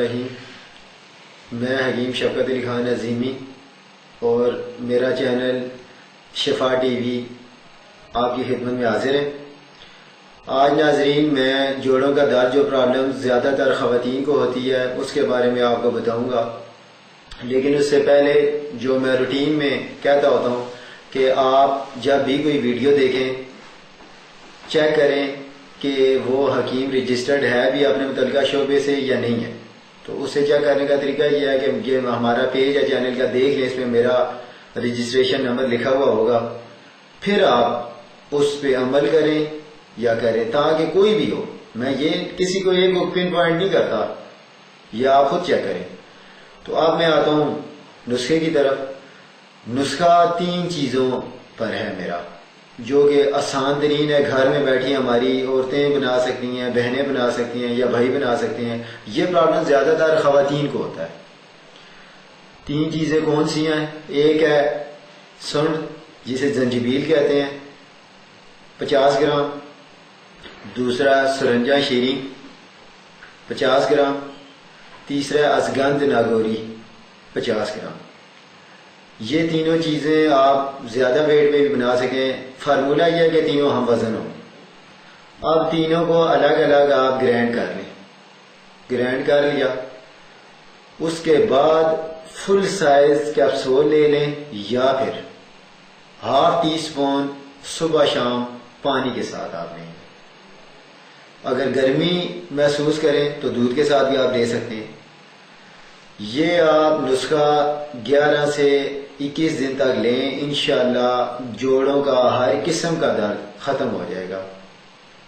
الرحیم. میں حکیم شفقت علی خان عظیمی اور میرا چینل شفا ٹی وی آپ کی خدمت میں حاضر ہے. آج ناظرین میں جوڑوں کا درد جو پرابلم زیادہ تر خواتین کو ہوتی ہے اس کے بارے میں آپ کو بتاؤں گا. لیکن اس سے پہلے جو میں روٹین میں کہتا ہوتا ہوں کہ آپ جب بھی کوئی ویڈیو دیکھیں چیک کریں کہ وہ حکیم رجسٹرڈ ہے بھی اپنے متعلقہ شعبے سے یا نہیں ہے. تو اسے چیک کرنے کا طریقہ یہ ہے کہ یہ ہمارا پیج ہے چینل کا دیکھ لیں, اس میں میرا رجسٹریشن نمبر لکھا ہوا ہوگا. پھر آپ اس پہ عمل کریں یا کریں تاکہ کوئی بھی ہو. میں یہ کسی کو ایک پن پوائنٹ نہیں کرتا, یہ آپ خود چیک کریں. تو اب میں آتا ہوں نسخے کی طرف. نسخہ 3 چیزوں پر ہے میرا جو کہ آسان ترین ہے, گھر میں بیٹھی ہماری عورتیں بنا سکتی ہیں, بہنیں بنا سکتی ہیں یا بھائی بنا سکتے ہیں. یہ پرابلم زیادہ تر خواتین کو ہوتا ہے. 3 چیزیں کون سی ہیں؟ ایک ہے سنڈ جسے زنجبیل کہتے ہیں 50 گرام, دوسرا سرنجا شیریں 50 گرام, تیسرا ازگند ناگوری 50 گرام. یہ تینوں چیزیں آپ زیادہ ویٹ میں بھی بنا سکیں. فارمولہ یہ ہے کہ تینوں ہم وزن ہوں. اب تینوں کو الگ الگ آپ گرینڈ کر لیں. گرینڈ کر لیا, اس کے بعد فل سائز کیپسول لے لیں یا پھر ½ ٹی اسپون صبح شام پانی کے ساتھ آپ لیں. اگر گرمی محسوس کریں تو دودھ کے ساتھ بھی آپ لے سکتے ہیں. یہ آپ نسخہ 11 سے 21 دن تک لیں, انشاءاللہ جوڑوں کا ہر قسم کا درد ختم ہو جائے گا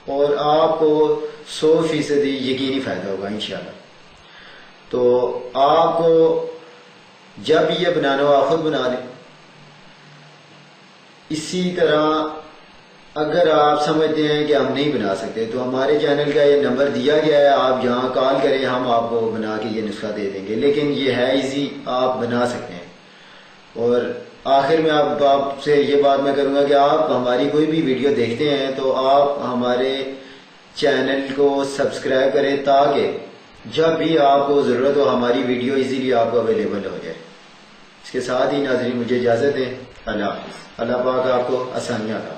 اور آپ کو 100% یقینی فائدہ ہوگا انشاءاللہ. تو آپ کو جب یہ بنانا ہو آپ خود بنا لیں. اسی طرح اگر آپ سمجھتے ہیں کہ ہم نہیں بنا سکتے تو ہمارے چینل کا یہ نمبر دیا گیا ہے, آپ جہاں کال کریں ہم آپ کو بنا کے یہ نسخہ دے دیں گے. لیکن یہ ہے ایزی, آپ بنا سکتے ہیں. اور آخر میں آپ سے یہ بات میں کروں گا کہ آپ ہماری کوئی بھی ویڈیو دیکھتے ہیں تو آپ ہمارے چینل کو سبسکرائب کریں تاکہ جب بھی آپ کو ضرورت ہو ہماری ویڈیو ایزیلی آپ کو اویلیبل ہو جائے. اس کے ساتھ ہی ناظرین مجھے اجازت دیں. اللہ حافظ. اللہ پاک آپ کو آسانیاں عطا